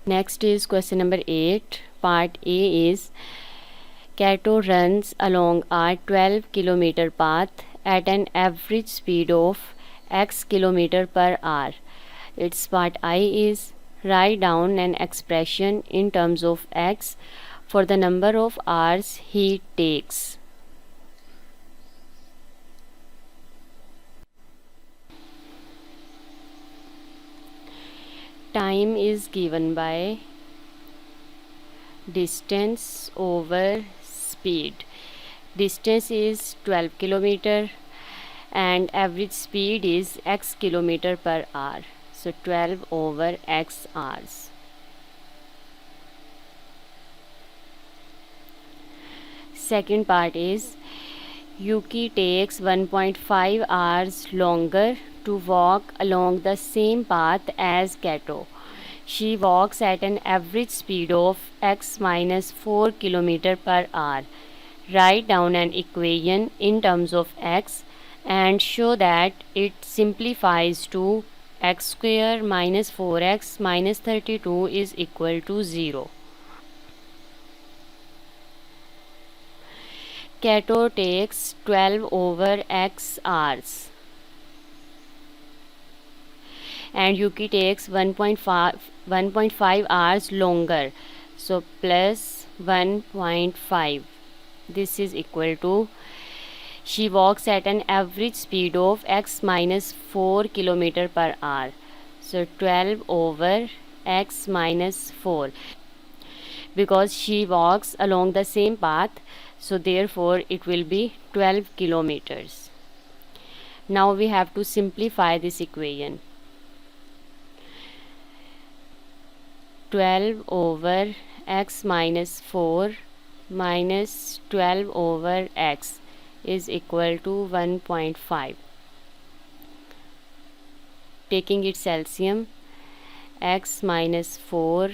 Next is question number 8. Part A is Cato runs along a 12-kilometer path at an average speed of x kilometer per hour. Its part I is write down an expression in terms of x for the number of hours he takes. Time is given by distance over speed. Distance is 12 kilometer and average speed is x kilometer per hour. So 12 over x hours. Second part is Yuki takes 1.5 hours longer to walk along the same path as Cato. She walks at an average speed of x minus 4 km per hour. Write down an equation in terms of x and show that it simplifies to x square minus 4x minus 32 is equal to 0. Cato takes 12 over x hours and Yuki takes 1.5 hours longer, so plus 1.5. This is equal to she walks at an average speed of x minus 4 km per hour, so 12 over x minus 4. Because she walks along the same path, so therefore it will be 12 kilometers. Now we have to simplify this equation. 12 over x minus 4 minus 12 over x is equal to 1.5. Taking its LCM, x minus 4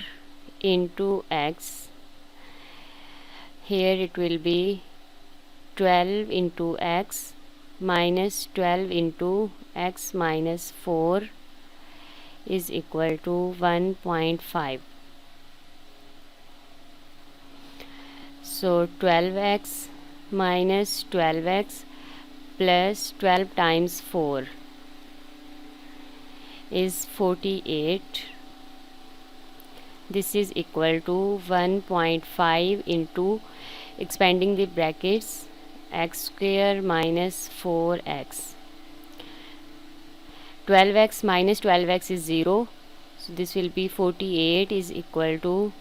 into x, here it will be 12 into x minus 12 into x minus 4 is equal to 1.5. So 12x minus 12x plus 12 times 4 is 48. This is equal to 1.5 into, expanding the brackets, x square minus 4x. 12x minus 12x is 0. So this will be 48 is equal to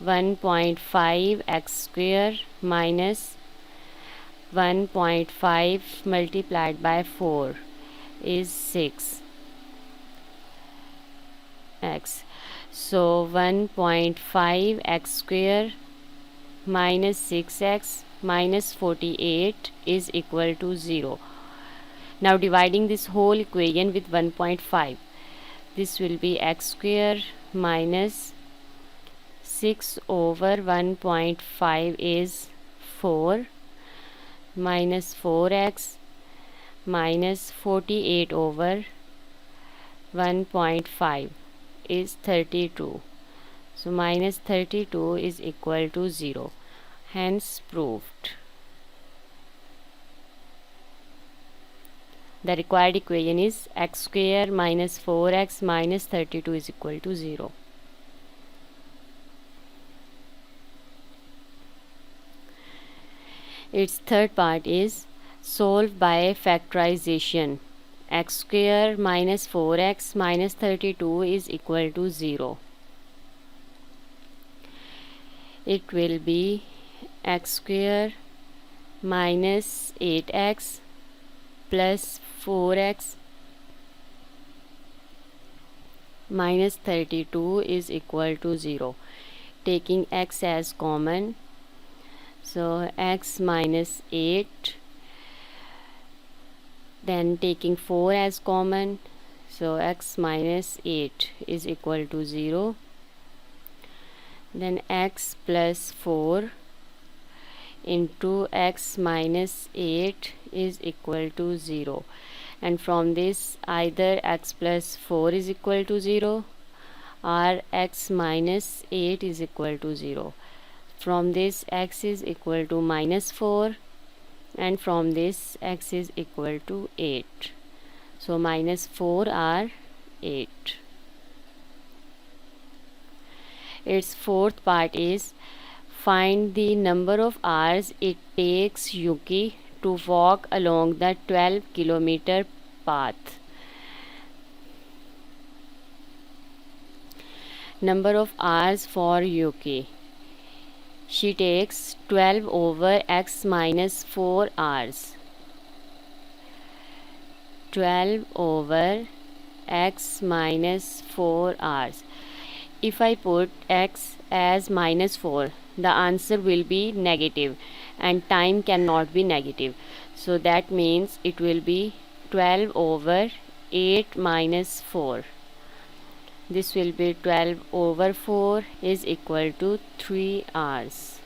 1.5 x square minus 1.5 multiplied by 4 is 6 x. So 1.5 x square minus 6x minus 48 is equal to 0. Now dividing this whole equation with 1.5, this will be x square minus 6 over 1.5 is 4 minus 4x minus 48 over 1.5 is 32. So minus 32 is equal to 0. Hence proved. The required equation is x square minus 4x minus 32 is equal to 0. Its third part is solve by factorization. X square minus 4x minus 32 is equal to 0. It will be x square minus 8x plus 4x minus 32 is equal to 0. Taking x as common, so x minus 8, then taking 4 as common, so x minus 8 is equal to 0. Then x plus 4 into x minus 8 is equal to 0. And from this, either x plus 4 is equal to 0 Rx minus 8 is equal to 0. From this x is equal to minus 4, and from this x is equal to 8. So minus 4 are 8. Its fourth part is find the number of hours it takes Yuki to walk along the 12-kilometer path. Number of hours for Yuki. She takes 12 over x minus 4 hours. 12 over x minus 4 hours. If I put x as minus 4, the answer will be negative, and time cannot be negative. So that means it will be 12 over 8 minus 4. This will be 12 over 4 is equal to 3 hours.